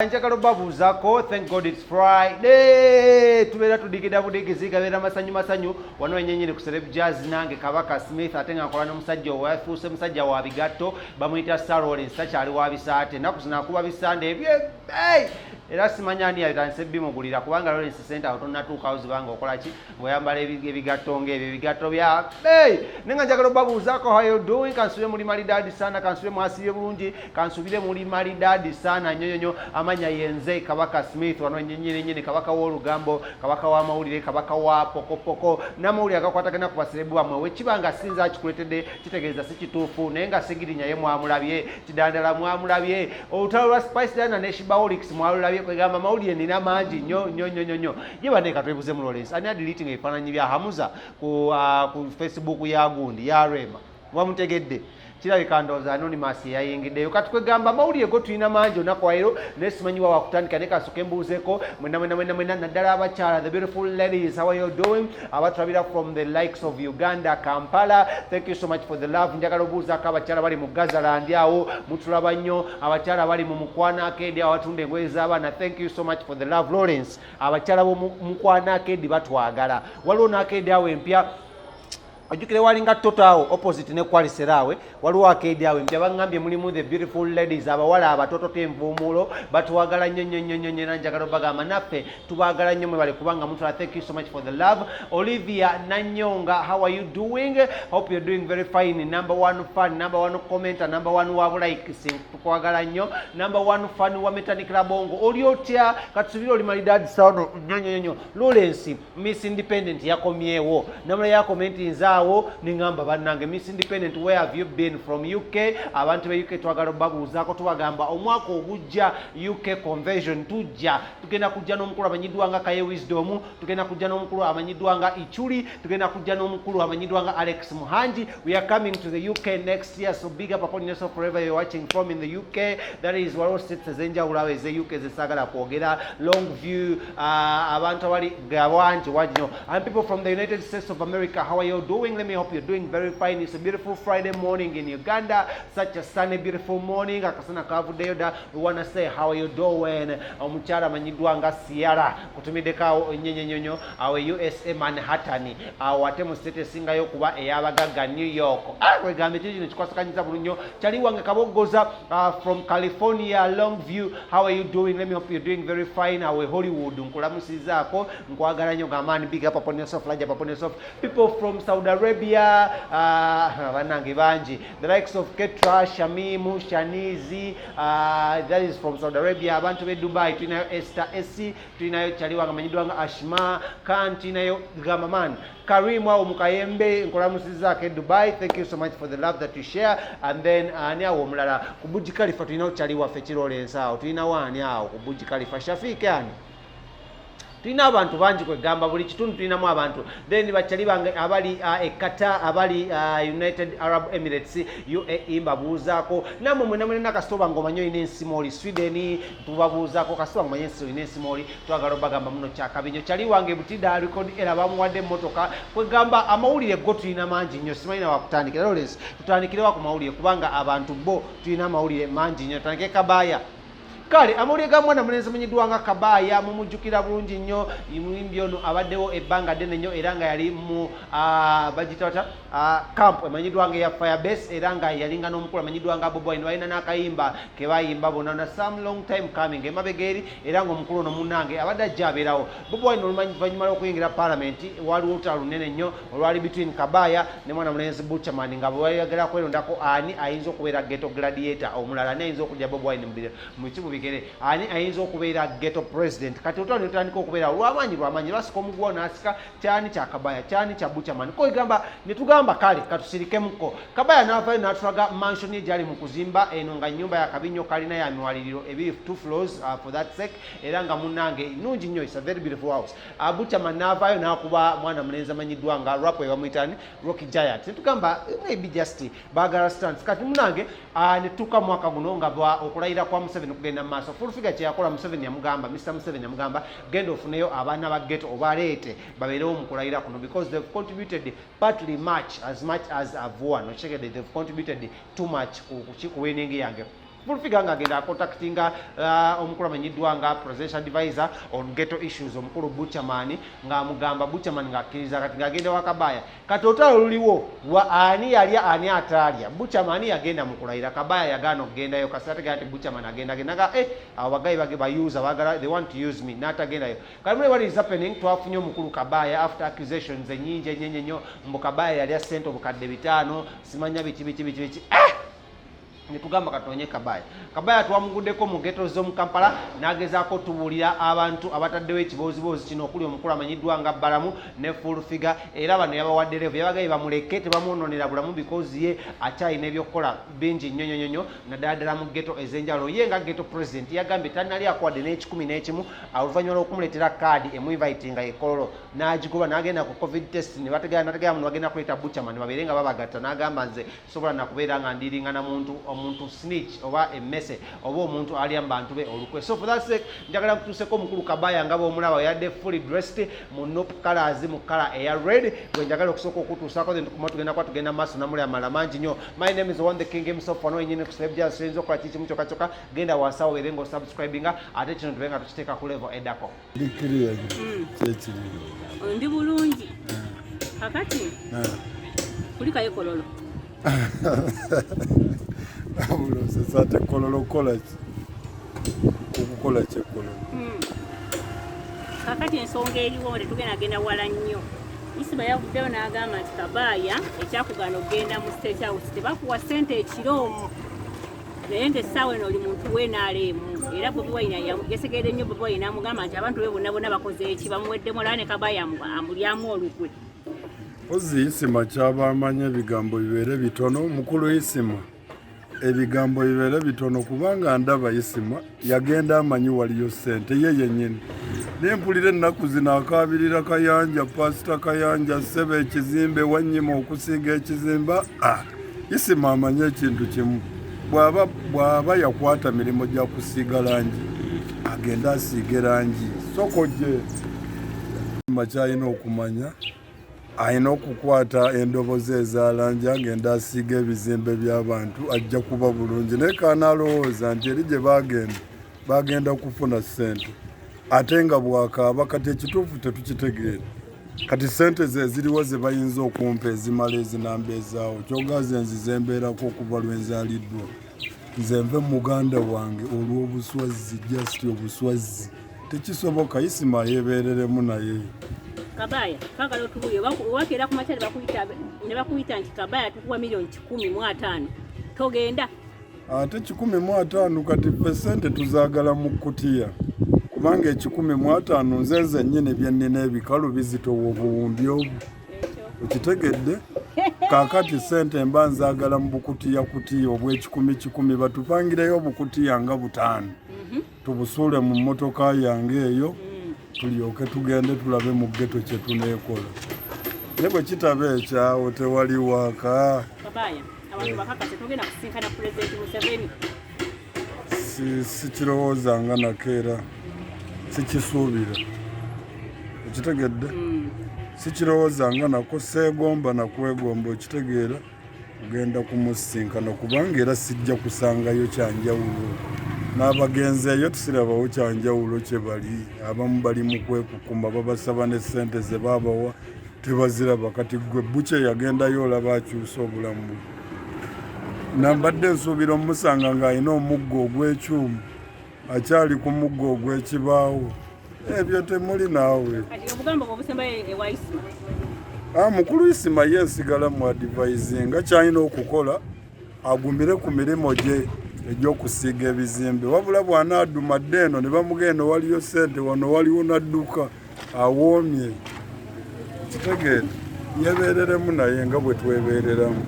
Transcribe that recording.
Njagala babuuzako, thank God it's Friday. Tubeera tudigida budigizi gabeera masanyu wano enyenyeri ku Celeb Jazz nange Kabaka Smith ate nga nkola n'omusajja owafuuse musajja wa bigatto bamuyita Sarolin sakyali wa bisaate ennaku zino akuba bisande ebye era simanya ani yatandise bimugulira kubanga Lawrence Center awo tonnatuukawo zibanga okola ki ng'oyambala ebigatto ng'ebyo ebigatto bya nenga njagala babuuzako, how you doing? Kansubire muli maridadi sana, kansubire mwasibye bulungi, kansubire muli maridadi sana nyonyonyo. Amanya yenze Kabaka Smith wano nyenyini kabaka w'olugambo, kabaka wa mawulire, kabaka wa pokopoko n'amawulire agakwatagana ku baserebu bamwe wekibanga sinza akikuletedde kitegeeza si kituufu naye nga Segirinya ye mwamulabye, Kidandala mwamulabye, olutalo lwa Spice Dana ne Shibaolix mwalulabye kwegamba mawulire nina mangi nnyo ye baneka twebuze mu Lawrence ani adiliting ebifaananyi bya Hamuza ku Facebook ya gundi ya Rema wamutegedde kirabika ndowooza Anonymous yayingiddeyo kati kwegamba mawulire go tulina mangi onakwairo naye simanyiwa wakutandika ne kasooka embuuzeeko mwena naddala abakyala, the beautiful ladies, how are you doing? Abatulabira from the likes of Uganda, Kampala, thank you so much for the love. Njagala obuuzaako abakyala bali mu Gazaland awo mutulaba nnyo, abakyala bali mu Mukwana Arcade awo batunda engoye z'abaana, thank you so much for the love. Lawrence, abakyala b'omu Mukwana Arcade batwagala, waliwo n'Arcade awo empya ojukire walinga totawo opposite ne kwaliserawe waliwo Arcade awo empya bangambye mulimu the beautiful ladies abawala abatoto tenvumulo batuwagala nnyo nanjagala bagamba naffe tubagala nnyo mwe bali kubanga mutula. Thank you so much for the love. Olivia Nanyonga, how are you doing? Hope you're doing very fine. Number one fan, number one commenter, number one like tukwagala nnyo, number one fan wa Metanikira Bongo oli otya katusubira oli malidadi sano nnyo. Lawrence Miss Independent yakomyewo namula ya comment nza ningamba bannange Miss Independent, where have you been from UK? Abantu be UK twagala babuuzaako tubagamba omwaka ogujja UK conversion tujja tugenda kujja n'omukulu amanyiddwa nga Kaye Wisdom, tugenda kujja n'omukulu amanyiddwa nga Ichuli, tugenda kujja n'omukulu amanyiddwa nga Alex Muhanji. We are coming to the UK next year, so big up upon yourself wherever you're watching from in the UK. That is waliwo states ezenjawulo awo eze UK zesaagala kwogera Longview, abantu abali gawanji wajino, and people from the United States of America, how are you doing? Let me hope you're doing very fine. It's a beautiful Friday morning in Uganda, such a sunny beautiful morning. Akasana kavudeyo da, we want to say how are you doing? Omukyala manyidwa nga Sierra kutumideka nyenyenyo awe USA Manhattan awate mu state singayo kuba eyabagaga New York. Kwegambe kino kikwasakanyiza bulunyo kyali wange kabogoza from California Longview, how are you doing? Let me hope you're doing very fine. Awe Hollywood nkulamusizaako nkwagala nnyo gamani, big up upon yourself, large up upon yourself. People from Saudi Arabia, banange banji, the likes of Ketra, Shamimu, Shanizi, that is from Saudi Arabia. Abantu be Dubai tulinayo Esther Esi, tulinayo chaliwanga manyidwanga Ashma Khan, tulinayo Gamaman Karim awo mukayembe nkolamusizaako Dubai. Thank you so much for the love that you share. And then ani awo omulala ku Burj Khalifa tulinayo chali waffe Lawrence awo, tulinawo ani awo ku Burj Khalifa Shafiq ani tulina abantu bangi kwegamba buli kitundu tulinamu abantu. Then bakyali bange abali Qatar, abali United Arab Emirates UAE mbabuuzaako namwe mwena kasitoba ngomanyo ine ensimoli Sweden tubabuuzaako kasitoba ngomanyo ine ensimoli twagala bagamba muno kyakabinyo kyali wange butida record era bamuwadde emmotoka kwegamba amawulire go tulina mangi nnyo simanyi wakutandikira Lawrence tutandikirewa ku mawulire kubanga abantu bo tulina amawulire mangi nnyo. Tutandike Kabaya kale amawulire ga mwana mulenzi manyiddwa nga Kabaya mumujjukira bulungi nnyo imuyimbi ono abaddewo ebbanga ddene nnyo era nga yali mu bagitata camp emanyiddwa nga ya Firebase era nga yalinga n'omukulu amanyiddwa nga Bobo Wine balina n'akayimba ke bayimba bona na some long time coming emabega eri era ng'omukulu ono munnange abadde ajja abeerawo. Bobo Wine oluvannyuma lw'okuyingira Parliament waliwo olutalo lunene nnyo olwali between Kabaya ne mwana mulenzi Butcherman nga bwe bayagala kwerondako ani ayinza okubeera ghetto gladiator omulala ani ayinza okujja Bobo Wine mu kibuga ani ayinza okubeera ghetto president. Kati otwali otandika okubeera lwamaanyi lwasika omugwa n'asika kyani kya Kabaya kyani kya Butcherman ko egamba ne tugamba kale katusirikemuko. Kabaya n'avaayo n'atulaga mansion egyali mu kuzimba eno nga nnyumba ya Kabinyo kalina ya miwaliriro ebiri 2 floors for that sake era nga munnange nungi nnyo, it's a very beautiful house. Butcherman n'avaayo n'akuba mwana mulenzi amanyiddwa nga rap bamuyita Rocky Giant ne tugamba maybe just baagala stance. Kati munnange ne tuka mwaka guno nga okulayira kwa Museveni kugenda maaso full figure kyeyakola Museveni yamugamba Mr. Museveni yamugamba genda ofuneyo abaana ba ghetto obaleete babeerewo mu kulayira kuno because they've contributed partly much as much as have won. They've contributed too much ku winning yange. Fulfiga ng'agenda contactinga omukulu amanyiddwa nga presidential advisor on ghetto issues omukulu Buchaman ng'amugamba Buchaman ng'akkiriza kati ng'agenda wa Kabaya kati olutalo luliwo ani yalya ani ataalya Buchaman yagenda mu kulayira Kabaya yagaana okugendayo kasi ategera nti Buchaman agendaga abo bagayi bayuza bagala they want to use me n'atagendayo kati what is happening twafunye omukulu Kabaya after accusations ennyingi ennyo mbu Kabaya yalya ssente obukadde 5 simanya biki nitugamba katonye Kabaya twamuguddeko mu ghetto z'omu Kampala n'agezaako tubuulira abantu abataddewo ekibooziboozi kino okuli omukulu amanyiddwa nga Balamu ne Fulfiga era bano yabawadde levu yabagaye bamuleke tebamwononera bulamu because ye akyalina ebyokukola bingi nnyo naddala mu ghetto ez'enjawulo ye nga ghetto president yagambye tanali akuwadde n'11 oluvannyuma lw'okumuleetera kaadi emuinvitinga ekololo n'agigoba n'agenda ku covid test ne nategera muno bagenda kuleeta Buchaman babeere nga babagatta n'agamba nze sobola nakubeera nga ndiringana omuntu snitch oba emmese oba omuntu alya mu bantu be olukwe so for that sake njagala kutuuseko omukulu Kabaya nga bw'omulaba yadde fully dressed mu nope colors mu color eya red gwe njagala okusooka okutuusaako then tugenda maaso namuli amala mangi nnyo. My name is One the King himself wano wenyini ku Celeb Jazz tuyinza okukola kikimu kyokka genda wansi awo obeere ng'osubscribinga ate kino tube nga tukiteeka ku level eddako ndi bulungi kakati kulikayo kololo Abuloze sate kololo college okukola kyekololo kakati ensonga eriwo tetugenda wala nnyo Isima yavuddeyo n'agamba nti Kabaya ekyakugana okugenda mu State House tebakuwa ssente ekiro naye ng'essaawa eno oli muntu w'enaalemu era Bobi Wine yasegeredde nnyo Bobi Wine n'amugamba nti abantu be bonna bakoze eki bamuweddemu olaba ne Kabaya amulyamu olukwe ozi Isima kyabamanya ebigambo bibeere bitono mukulu Isima ebigambo bibeere bitono kubanga ndaba Isima yagenda amanyi waliyo ssente ye yennyini nempulira ennaku zino akaabirira Kayanja pasita Kayanja ssebe ekizimbe wanyima okusiiga ekizimba Isima amanye ekintu kimu bw'aba yakwata mirimu gya kusiiga langi agenda asiige langi sokojje Isima kyalina okumanya ayina okukwata endobozi eza langi agenda asiiga ebizimbe by'abantu ajja kuba bulungi naye kanaalowooza nti eri gye bagenda kufuna ssente ate nga bwakaaba kati ekituufu tetukitegeera kati ssente ze ziriwo ze bayinza okumpa ezimala ezinamba ezaawo kyogaze nzize embeerako okuva lwenzaaliddwa nze nve muganda wange olw'obuswazi just obuswazi tekisoboka Isima yeebereremu naye Kabaya kakalo tubuye wakeera ku makyali ne bakuyita nti Kabaya tukuwa milioni 15 togenda ate 15 kati pesente tuzaagala mu kutiya kubanga 15 nzenze nnyini byennina ebikalu bizitowa obuwumbi obwo okitegedde kakati sente mba nzaagala mu bukutiya obw'ekikumi batupangireyo obukutiya nga 5 tubusuule mu mmotoka yange eyo tulyoke tugende tulabe mu ghetto kye tuneekola ne bwe kitaba ekyawo tewali waka Kabaya abantu bakakase tugenda kusinkana President Museveni sikirowooza nga nakeera sikisuubira okitegedde sikirowooza nga nako seegomba nakwegomba okitegeera kugenda kumusinkana kubanga era sijja kusangayo kyanjawulo n'abagenzi eyo tusirabawo kyanjawulo kye bali abamu bali mu kwekukuma babasaba ne ssente ze baabawa tebaziraba kati gwe Buche yagendayo olaba akyusa obulamu bwe nambadde nsuubira omusanga ng'alina omuggo ogw'ekyuma akyali ku muggo ogw'ekibaawo ebyo temuli naawe mukulu Isima ye nsigala mu advisinga kyalina okukola agumire ku mirimu gye egy'okusiiga ebizimbe wabula bw'anaadumadde eno ne bamugenda waliyo ssente wano waliwo n'adduka awoomye kitegeera yeebereremu naye nga bwe twebereramu